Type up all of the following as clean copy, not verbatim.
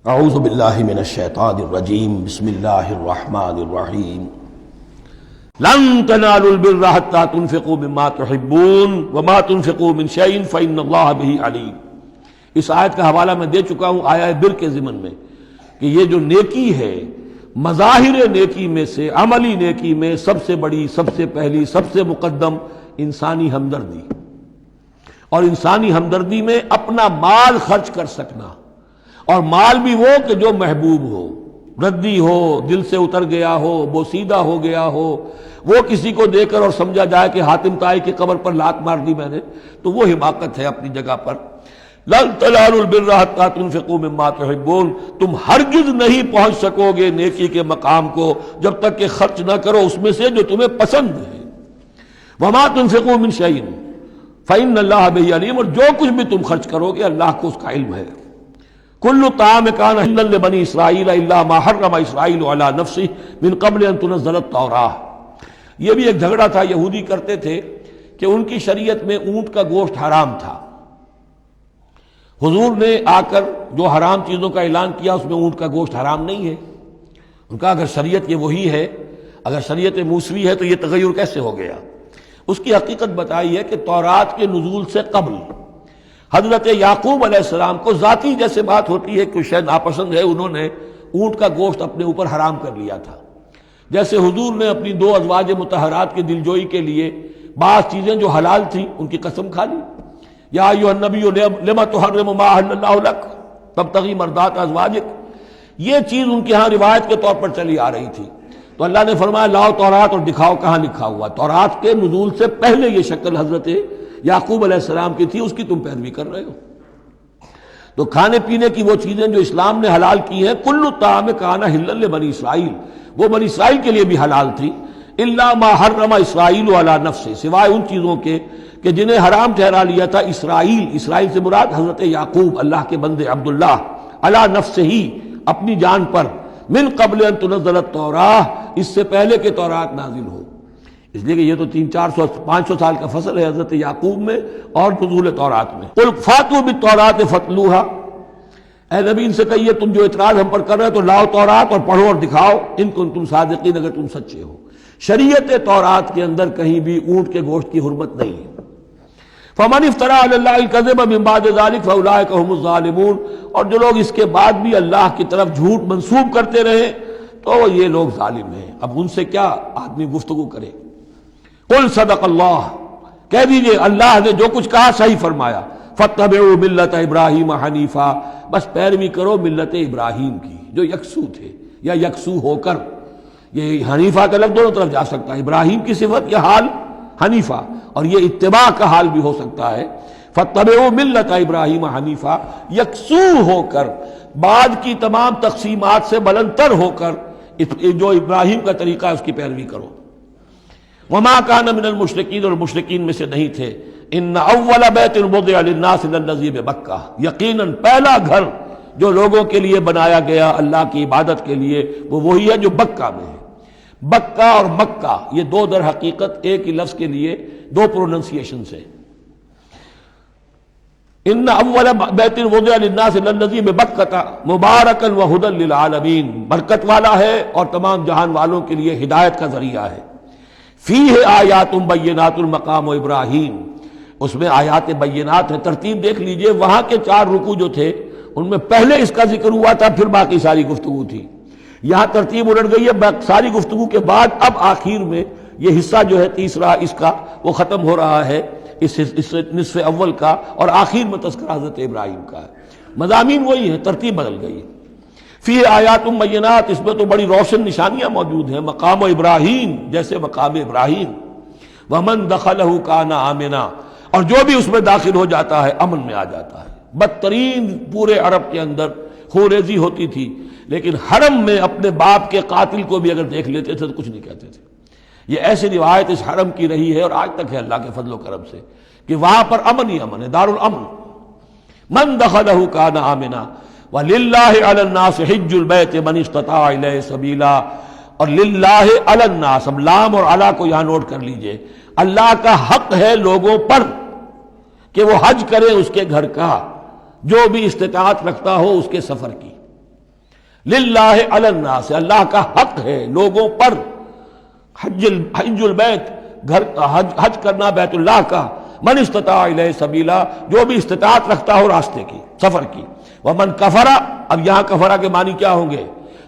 اعوذ باللہ من الشیطان الرجیم بسم اللہ الرحمن الرحیم لن تنالوا البر حتى تنفقوا مما تحبون وما تنفقوا من شيء فإن اللہ به علیم۔ اس آیت کا حوالہ میں دے چکا ہوں آیہ بر کے ضمن میں کہ یہ جو نیکی ہے مظاہر نیکی میں سے، عملی نیکی میں سب سے بڑی، سب سے پہلی، سب سے مقدم انسانی ہمدردی، اور انسانی ہمدردی میں اپنا مال خرچ کر سکنا، اور مال بھی وہ کہ جو محبوب ہو، ردی ہو، دل سے اتر گیا ہو، بوسیدہ ہو گیا ہو، وہ کسی کو دے کر اور سمجھا جائے کہ حاتم طائی کی قبر پر لات مار دی میں نے، تو وہ حماقت ہے اپنی جگہ پر۔ لن تنالوا البر حتى تنفقوا مما تحبون، تم ہرگز نہیں پہنچ سکو گے نیکی کے مقام کو جب تک کہ خرچ نہ کرو اس میں سے جو تمہیں پسند ہے۔ وما تنفقوا من شيء فإن اللہ به علیم، اور جو کچھ بھی تم خرچ کرو گے اللہ کو اس کا علم ہے۔ کل طعام کان حلا لبنی اسرائیل الا ما حرم اسرائیل علی نفسہ من قبل ان تنزل التوراۃ۔ یہ بھی ایک جھگڑا تھا، یہودی کرتے تھے کہ ان کی شریعت میں اونٹ کا گوشت حرام تھا۔ حضور نے آ کر جو حرام چیزوں کا اعلان کیا اس میں اونٹ کا گوشت حرام نہیں ہے۔ ان کا اگر شریعت یہ وہی ہے، اگر شریعت موسوی ہے تو یہ تغیر کیسے ہو گیا؟ اس کی حقیقت بتائی ہے کہ تورات کے نزول سے قبل حضرت یعقوب علیہ السلام کو ذاتی جیسے بات ہوتی ہے کہ شاید ناپسند ہے، انہوں نے اونٹ کا گوشت اپنے اوپر حرام کر لیا تھا۔ جیسے حضور نے اپنی دو ازواج مطہرات کی دلجوئی کے لیے بعض چیزیں جو حلال تھیں ان کی قسم کھا لی، یا ایھا النبی لم تحرم ما احل اللہ لک تبتغی مرضات ازواجک، یہ چیز ان کے ہاں روایت کے طور پر چلی آ رہی تھی۔ تو اللہ نے فرمایا لاؤ تورات اور دکھاؤ کہاں لکھا ہوا۔ تورات کے نزول سے پہلے یہ شکل حضرت یعقوب علیہ السلام کی تھی، اس کی تم پیروی کر رہے ہو۔ تو کھانے پینے کی وہ چیزیں جو اسلام نے حلال کی ہیں، کل طعام کان حلا لبنی اسرائیل، وہ بنی اسرائیل کے لیے بھی حلال تھی، الا ما حرم اسرائیل علی نفسہ، سوائے ان چیزوں کے کہ جنہیں حرام ٹھہرا لیا تھا اسرائیل، اسرائیل سے مراد حضرت یعقوب اللہ کے بندے عبداللہ، علی نفسہ ہی، اپنی جان پر، من قبل ان تنزل التوراۃ، اس سے پہلے کہ تورات نازل ہو۔ اس لیے کہ یہ تو 300-400-500 سال کا فصل ہے حضرت یعقوب میں اور نزول تورات میں۔ قل فاتوا بالتوراۃ فاتلوها، اے نبی ان سے کہیے تم جو اعتراض ہم پر کر رہے ہو تو لاؤ تورات اور پڑھو اور دکھاؤ، ان کنتم صادقین، اگر تم سچے ہو۔ شریعت تورات کے اندر کہیں بھی اونٹ کے گوشت کی حرمت نہیں ہے۔ فمن افترى على الله الكذب من بعد ذلك فاولئك هم الظالمون، اور جو لوگ اس کے بعد بھی اللہ کی طرف جھوٹ منسوب کرتے رہے تو یہ لوگ ظالم ہیں۔ اب ان سے کیا آدمی گفتگو کرے؟ قل صدق اللہ، کہہ دیجئے اللہ نے جو کچھ کہا صحیح فرمایا۔ فاتبعوا ملت ابراہیم حنیفا، بس پیروی کرو ملت ابراہیم کی جو یکسو تھے یا یکسو ہو کر، یہ حنیفہ کا لفظ دونوں طرف جا سکتا ہے، ابراہیم کی صفت یا حال حنیفہ، اور یہ اتباع کا حال بھی ہو سکتا ہے۔ فاتبعوا ملت ابراہیم حنیفا، یکسو ہو کر، بعد کی تمام تقسیمات سے بلندتر ہو کر جو ابراہیم کا طریقہ ہے اس کی پیروی کرو۔ وما کان من المشرکین، اور مشرکین میں سے نہیں تھے۔ ان اول بیت وضع للناس للذی بمکہ، یقیناً پہلا گھر جو لوگوں کے لیے بنایا گیا اللہ کی عبادت کے لیے وہ وہی ہے جو بکہ میں ہے۔ بکہ اور مکہ یہ دو در حقیقت ایک ہی لفظ کے لیے دو پروننسیشن سے۔ ان اول بیت وضع للناس للذی ببکہ مبارکا وہدی للعالمین، برکت والا ہے اور تمام جہان والوں کے لیے ہدایت کا ذریعہ ہے۔ فیہ آیات بینات المقام ابراہیم، اس میں آیات بینات ہیں۔ ترتیب دیکھ لیجئے، وہاں کے 4 رکوع جو تھے ان میں پہلے اس کا ذکر ہوا تھا، پھر باقی ساری گفتگو تھی۔ یہاں ترتیب الٹ گئی ہے، ساری گفتگو کے بعد اب آخر میں یہ حصہ جو ہے تیسرا اس کا وہ ختم ہو رہا ہے، اس نصف اول کا، اور آخر میں تذکرہ حضرت ابراہیم کا ہے۔ مضامین وہی ہیں، ترتیب بدل گئی ہے۔ فی آیات بینات، اس میں تو بڑی روشن نشانیاں موجود ہیں۔ مقام ابراہیم، جیسے مقام ابراہیم، ومن دخلہ کان آمنا، اور جو بھی اس میں داخل ہو جاتا ہے امن میں آ جاتا ہے۔ بدترین پورے عرب کے اندر خوریزی ہوتی تھی، لیکن حرم میں اپنے باپ کے قاتل کو بھی اگر دیکھ لیتے تھے تو کچھ نہیں کہتے تھے۔ یہ ایسی روایت اس حرم کی رہی ہے اور آج تک ہے اللہ کے فضل و کرم سے کہ وہاں پر امن ہی امن ہے، دار الامن۔ من دخلہ کان آمنا وَلِلَّهِ عَلَى النَّاسِ حِجُّ الْبَيْتِ مَنِ اسْتَطَاعَ إِلَيْهِ سَبِيلًا، اور للہ علی الناس، اب لام اور علی کو یہاں نوٹ کر لیجئے، اللہ کا حق ہے لوگوں پر کہ وہ حج کرے اس کے گھر کا، جو بھی استطاعت رکھتا ہو اس کے سفر کی۔ للہ علی الناس، اللہ کا حق ہے لوگوں پر، حج البیت، گھر حج کرنا بیت اللہ کا، من استطاع الیہ سبیلا، جو بھی استطاعت رکھتا ہو راستے کی، سفر کی، ومن کفر، اب یہاں کفرہ کے معنی کیا ہوں گے؟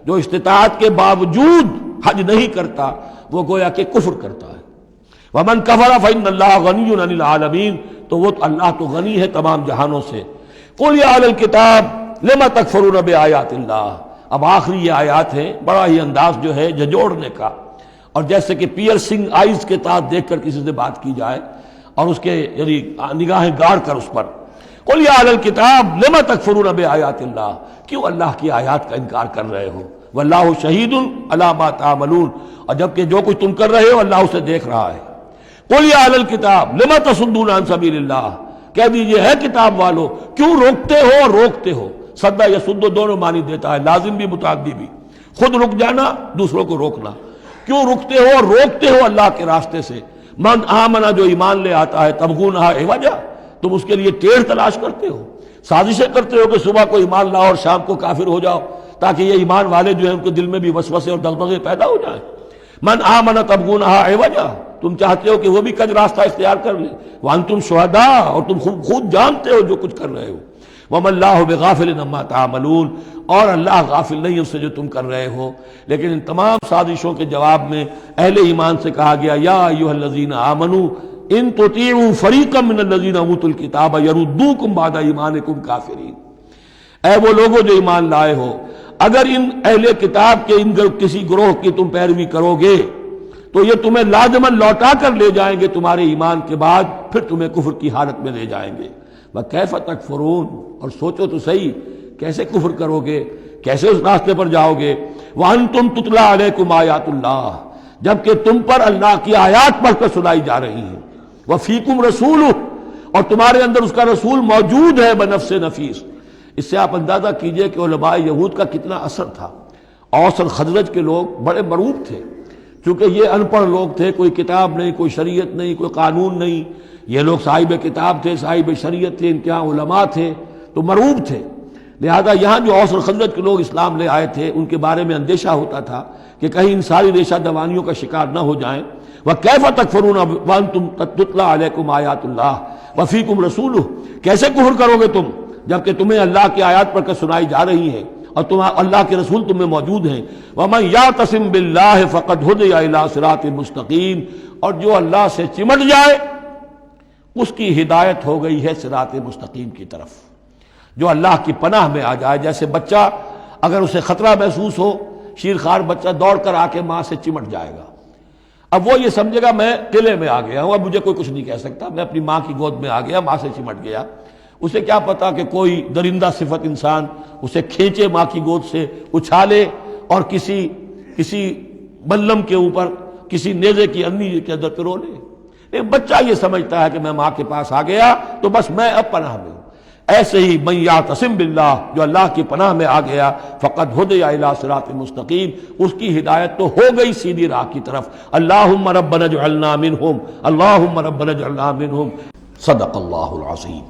جو استطاعت کے باوجود حج نہیں کرتا وہ گویا کہ کفر کرتا ہے۔ ومن کفر فإن اللہ غنی عن العالمین، تو وہ اللہ تو غنی ہے تمام جہانوں سے۔ قل یا اہل الکتاب لم تکفرون بآیات اللہ، اب آخری یہ آیات ہیں، بڑا ہی انداز جو ہے جھنجھوڑنے کا، اور جیسے کہ پیئرسنگ آئیز کے ساتھ دیکھ کر کسی سے بات کی جائے اور اس کے یعنی نگاہیں گاڑ کر اس پر۔ قل یا اہل الکتاب لم تکفرون بآیات اللہ، کیوں اللہ کی آیات کا انکار کر رہے ہو؟ واللہ شہید علی ما تعملون، اور جبکہ جو کچھ تم کر رہے ہو اللہ اسے دیکھ رہا ہے۔ قل یا اہل الکتاب لم تصدون عن سبیل اللہ، کہہ دیجئے ہے کتاب والو کیوں روکتے ہو اور روکتے ہو؟ صد یا سد دونوں معنی دیتا ہے، لازم بھی متعدی بھی، خود رک جانا، دوسروں کو روکنا۔ کیوں رکتے ہو اور روکتے ہو اللہ کے راستے سے؟ من آمنا، جو ایمان لے آتا ہے، تبغونہا عوجا، تم اس کے لیے ٹیڑھ تلاش کرتے ہو، سازشیں کرتے ہو کہ صبح کو ایمان لاؤ اور شام کو کافر ہو جاؤ، تاکہ یہ ایمان والے جو ہیں ان کے دل میں بھی وسوسے اور دغدغے پیدا ہو جائیں۔ من آمن تبغونہا عوجا، تم چاہتے ہو کہ وہ بھی کج راستہ اختیار کر لے، وانتم شہداء، اور تم خود جانتے ہو جو کچھ کر رہے ہو۔ وما اللہ بغافل عما تعملون، اور اللہ غافل نہیں اس سے جو تم کر رہے ہو۔ لیکن ان تمام سازشوں کے جواب میں اہل ایمان سے کہا گیا یا ایھا الذین آمنوا ان تطیعوا فریقا من الذین اوتوا الکتاب یردوکم بعد ایمانکم کافرین، اے وہ لوگوں جو ایمان لائے ہو، اگر ان اہل کتاب کے ان کسی گروہ کی تم پیروی کرو گے تو یہ تمہیں لازماً لوٹا کر لے جائیں گے تمہارے ایمان کے بعد، پھر تمہیں کفر کی حالت میں لے جائیں گے۔ وَكَيْفَ تَكْفُرُونَ، اور سوچو تو صحیح کیسے کفر کرو گے، کیسے اس راستے پر جاؤ گے۔ وَأَنْتُمْ تُتْلَىٰ عَلَيْكُمْ آیَاتُ اللَّهِ، جبکہ تم پر اللہ کی آیات پڑھ کر سنائی جا رہی ہیں۔ وَفِيكُمْ رَسُولُهُ، اور تمہارے اندر اس کا رسول موجود ہے بنفس نفیس۔ اس سے آپ اندازہ کیجئے کہ علماء یہود کا کتنا اثر تھا۔ اوس اور خزرج کے لوگ بڑے مرعوب تھے، چونکہ یہ ان پڑھ لوگ تھے، کوئی کتاب نہیں، کوئی شریعت نہیں، کوئی قانون نہیں۔ یہ لوگ صاحب کتاب تھے، صاحب شریعت تھے، ان کے ہاں علماء تھے، تو مرعوب تھے۔ لہذا یہاں جو اوس اور خزرج کے لوگ اسلام لے آئے تھے ان کے بارے میں اندیشہ ہوتا تھا کہ کہیں ان ساری ریشہ دوانیوں کا شکار نہ ہو جائیں۔ وَكَيْفَ تَكْفُرُونَ وَأَنْتُمْ تُتْلَىٰ عَلَيْكُمْ آیَاتُ اللَّهِ وَفِيكُمْ رَسُولُهُ، کیسے کفر کرو گے تم جبکہ تمہیں اللہ کی آیات پڑھ کر سنائی جا رہی ہیں اور اللہ کے رسول تم میں موجود ہیں۔ وَمَن يَعْتَصِم بِاللَّهِ فَقَدْ هُدِيَ إِلَىٰ صِرَاطٍ مُسْتَقِيمٍ، اور جو اللہ سے چمٹ جائے اس کی ہدایت ہو گئی ہے صراط مستقیم کی طرف۔ جو اللہ کی پناہ میں آ جائے، جیسے بچہ اگر اسے خطرہ محسوس ہو، شیرخوار بچہ دوڑ کر آ کے ماں سے چمٹ جائے گا، اب وہ یہ سمجھے گا میں قلعے میں آ گیا ہوں، اب مجھے کوئی کچھ نہیں کہہ سکتا، میں اپنی ماں کی گود میں آ گیا، ماں سے چمٹ گیا۔ اسے کیا پتا کہ کوئی درندہ صفت انسان اسے کھینچے ماں کی گود سے، اچھالے اور کسی بلم کے اوپر کسی نیزے کی انی کے اندر پرو لے۔ ایک بچہ یہ سمجھتا ہے کہ میں ماں کے پاس آ گیا تو بس میں اب پناہ میں ہوں۔ ایسے ہی من یعتصم باللہ، جو اللہ کی پناہ میں آ گیا، فقد ہدی الی صراط مستقیم، اس کی ہدایت تو ہو گئی سیدھی راہ کی طرف۔ اللہم ربنا اجعلنا منہم، اللہم ربنا اجعلنا منہم۔ صدق اللہ العظیم۔